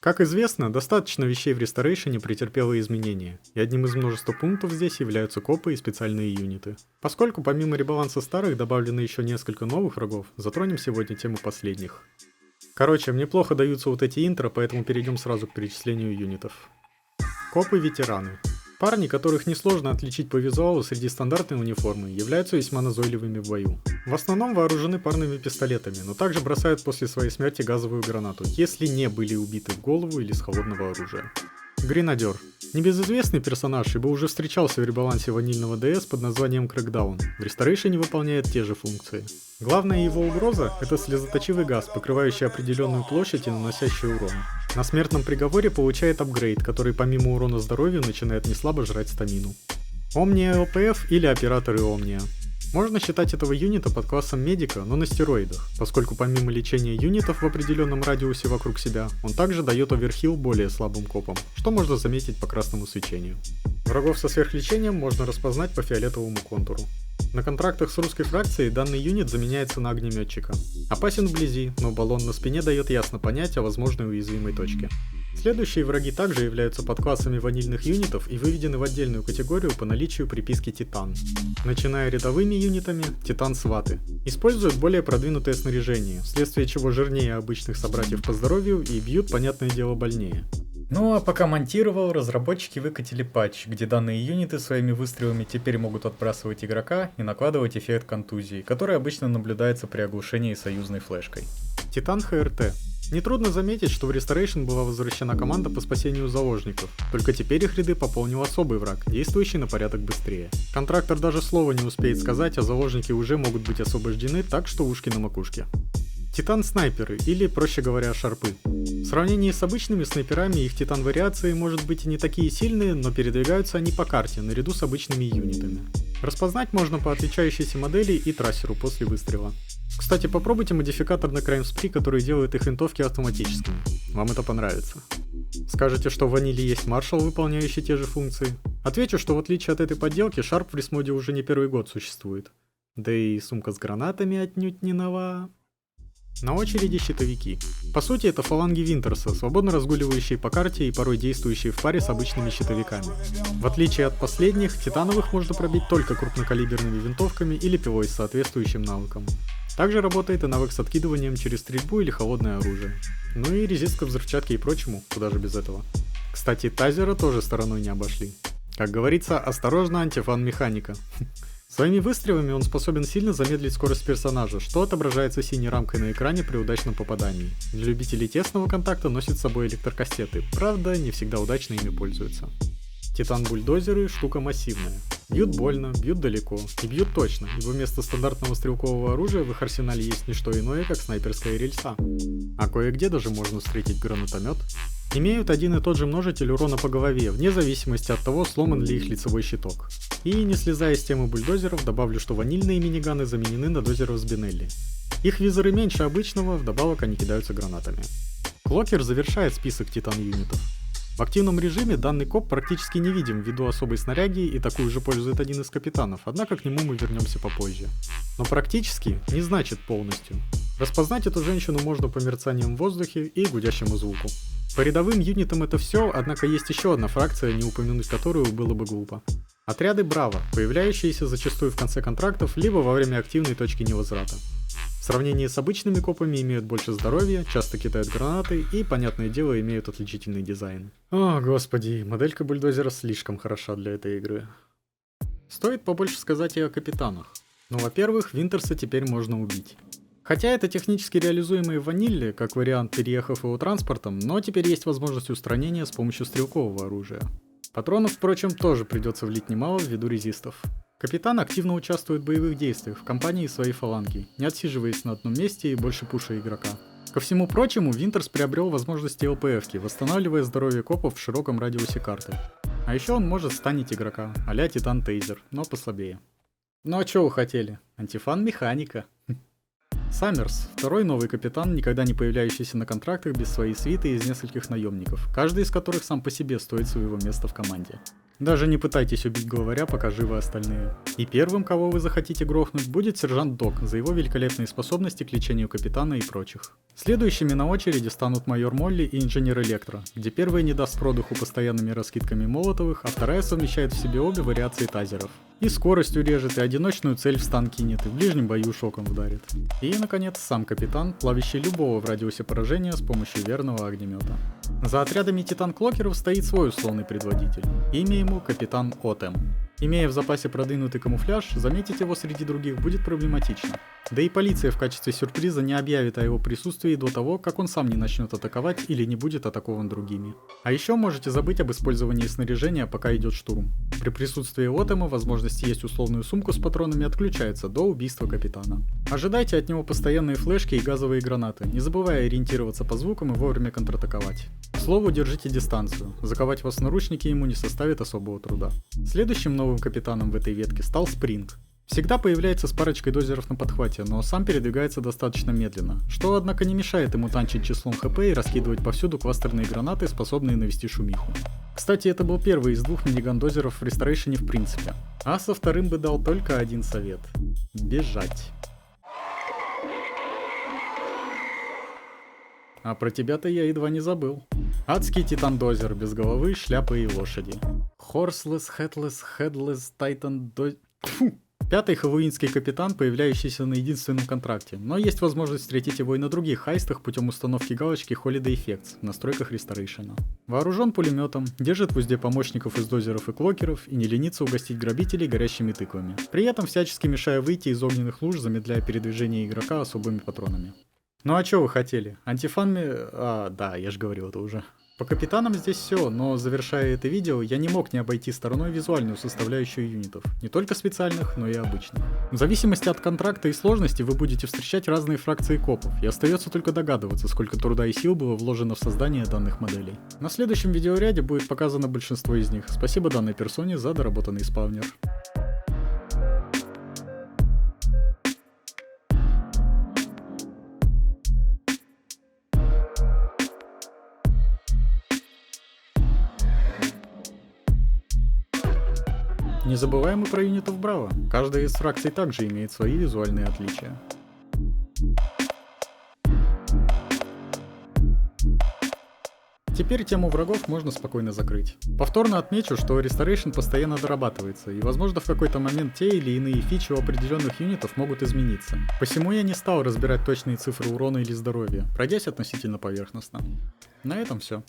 Как известно, достаточно вещей в Ресторейшене претерпело изменения, и одним из множества пунктов здесь являются копы и специальные юниты. Поскольку помимо ребаланса старых добавлено еще несколько новых врагов, затронем сегодня тему последних. Короче, мне плохо даются вот эти интро, поэтому перейдем сразу к перечислению юнитов. Копы-ветераны. Парни, которых несложно отличить по визуалу среди стандартной униформы, являются весьма назойливыми в бою. В основном вооружены парными пистолетами, но также бросают после своей смерти газовую гранату, если не были убиты в голову или с холодного оружия. Гренадер. Небезызвестный персонаж, ибо уже встречался в ребалансе ванильного DS под названием Crackdown. В Ресторейшене выполняет те же функции. Главная его угроза – это слезоточивый газ, покрывающий определенную площадь и наносящий урон. На смертном приговоре получает апгрейд, который помимо урона здоровью начинает неслабо жрать стамину. Омния ЛПФ или операторы Омния. Можно считать этого юнита под классом медика, но на стероидах, поскольку помимо лечения юнитов в определенном радиусе вокруг себя, он также дает оверхилл более слабым копам, что можно заметить по красному свечению. Врагов со сверхлечением можно распознать по фиолетовому контуру. На контрактах с русской фракцией данный юнит заменяется на огнеметчика. Опасен вблизи, но баллон на спине дает ясно понять о возможной уязвимой точке. Следующие враги также являются подклассами ванильных юнитов и выведены в отдельную категорию по наличию приписки Титан. Начиная рядовыми юнитами, Титан Сваты. Используют более продвинутое снаряжение, вследствие чего жирнее обычных собратьев по здоровью и бьют, понятное дело, больнее. Ну а пока монтировал, разработчики выкатили патч, где данные юниты своими выстрелами теперь могут отбрасывать игрока и накладывать эффект контузии, который обычно наблюдается при оглушении союзной флешкой. Титан ХРТ. Нетрудно заметить, что в Restoration была возвращена команда по спасению заложников, только теперь их ряды пополнил особый враг, действующий на порядок быстрее. Контрактор даже слова не успеет сказать, а заложники уже могут быть освобождены, так что ушки на макушке. Титан-снайперы, или, проще говоря, шарпы. В сравнении с обычными снайперами их титан-вариации может быть и не такие сильные, но передвигаются они по карте, наряду с обычными юнитами. Распознать можно по отличающейся модели и трассеру после выстрела. Кстати, попробуйте модификатор на Crime Spree, который делает их винтовки автоматическими. Вам это понравится. Скажете, что в ваниле есть маршал, выполняющий те же функции? Отвечу, что в отличие от этой подделки, Шарп в ресмоде уже не первый год существует. Да и сумка с гранатами отнюдь не нова. На очереди щитовики. По сути, это фаланги Винтерса, свободно разгуливающие по карте и порой действующие в паре с обычными щитовиками. В отличие от последних, титановых можно пробить только крупнокалиберными винтовками или пилой с соответствующим навыком. Также работает и навык с откидыванием через стрельбу или холодное оружие. Ну и резист к взрывчатке и прочему, куда же без этого. Кстати, тазера тоже стороной не обошли. Как говорится, осторожно, антифан механика. Своими выстрелами он способен сильно замедлить скорость персонажа, что отображается синей рамкой на экране при удачном попадании. Для любителей тесного контакта носит с собой электрокассеты, правда, не всегда удачно ими пользуются. Титан-бульдозеры – штука массивная. Бьют больно, бьют далеко и бьют точно, ибо вместо стандартного стрелкового оружия в их арсенале есть не что иное, как снайперская рельса. А кое-где даже можно встретить гранатомет. Имеют один и тот же множитель урона по голове, вне зависимости от того, сломан ли их лицевой щиток. И не слезая с темы бульдозеров, добавлю, что ванильные миниганы заменены на дозеров с Бенелли. Их визоры меньше обычного, вдобавок они кидаются гранатами. Клокер завершает список титан-юнитов. В активном режиме данный коп практически невидим ввиду особой снаряги и такую же пользует один из капитанов, однако к нему мы вернемся попозже. Но практически не значит полностью. Распознать эту женщину можно по мерцаниям в воздухе и гудящему звуку. По рядовым юнитам это все, однако есть еще одна фракция, не упомянуть которую было бы глупо. Отряды Браво, появляющиеся зачастую в конце контрактов, либо во время активной точки невозврата. В сравнении с обычными копами имеют больше здоровья, часто кидают гранаты и, понятное дело, имеют отличительный дизайн. О, господи, моделька бульдозера слишком хороша для этой игры. Стоит побольше сказать и о капитанах. Ну, во-первых, Винтерса теперь можно убить. Хотя это технически реализуемо и в ванилле, как вариант переехав его транспортом, но теперь есть возможность устранения с помощью стрелкового оружия. Патронов, впрочем, тоже придется влить немало ввиду резистов. Капитан активно участвует в боевых действиях в компании своей фаланги, не отсиживаясь на одном месте и больше пуша игрока. Ко всему прочему, Винтерс приобрел возможности ЛПФ-ки, восстанавливая здоровье копов в широком радиусе карты. А еще он может станить игрока, а-ля Титан Тейзер, но послабее. Ну а чё вы хотели? Антифан механика. Саммерс – второй новый капитан, никогда не появляющийся на контрактах без своей свиты из нескольких наемников, каждый из которых сам по себе стоит своего места в команде. Даже не пытайтесь убить главаря, пока живы остальные. И первым, кого вы захотите грохнуть, будет сержант Док за его великолепные способности к лечению капитана и прочих. Следующими на очереди станут майор Молли и инженер Электро, где первая не даст продуху постоянными раскидками молотовых, а вторая совмещает в себе обе вариации тазеров. И скоростью режет, и одиночную цель в стан кинет, и в ближнем бою шоком ударит. И, наконец, сам капитан, плавящий любого в радиусе поражения с помощью верного огнемета. За отрядами титан-клокеров стоит свой условный предводитель. Имя ему капитан Отем. Имея в запасе продвинутый камуфляж, заметить его среди других будет проблематично. Да и полиция в качестве сюрприза не объявит о его присутствии до того, как он сам не начнет атаковать или не будет атакован другими. А еще можете забыть об использовании снаряжения, пока идет штурм. При присутствии Отема возможность есть условную сумку с патронами отключается до убийства капитана. Ожидайте от него постоянные флешки и газовые гранаты, не забывая ориентироваться по звукам и вовремя контратаковать. К слову, держите дистанцию, заковать вас в наручники ему не составит особого труда. Следующим новым капитаном в этой ветке стал Спринг. Всегда появляется с парочкой дозеров на подхвате, но сам передвигается достаточно медленно, что, однако, не мешает ему танчить числом хп и раскидывать повсюду кластерные гранаты, способные навести шумиху. Кстати, это был первый из двух миниган-дозеров в Ресторейшене в принципе. А со вторым бы дал только один совет – бежать. А про тебя-то я едва не забыл. Адский титан-дозер без головы, шляпы и лошади. Horseless, Headless, Headless, Titan Dozer... Пятый хэллоуинский капитан, появляющийся на единственном контракте, но есть возможность встретить его и на других хайстах путем установки галочки Holiday Effects в настройках Ресторейшена. Вооружен пулеметом, держит в узде помощников из дозеров и клокеров и не ленится угостить грабителей горящими тыквами, при этом всячески мешая выйти из огненных луж, замедляя передвижение игрока особыми патронами. Ну а чё вы хотели? Антифанми... да, я же говорил это уже. По капитанам здесь все, но завершая это видео, я не мог не обойти стороной визуальную составляющую юнитов, не только специальных, но и обычных. В зависимости от контракта и сложности вы будете встречать разные фракции копов, и остается только догадываться, сколько труда и сил было вложено в создание данных моделей. На следующем видеоряде будет показано большинство из них, спасибо данной персоне за доработанный спавнер. Не забываем и про юнитов Браво. Каждая из фракций также имеет свои визуальные отличия. Теперь тему врагов можно спокойно закрыть. Повторно отмечу, что Restoration постоянно дорабатывается, и возможно в какой-то момент те или иные фичи у определенных юнитов могут измениться. Посему я не стал разбирать точные цифры урона или здоровья, пройдясь относительно поверхностно. На этом все.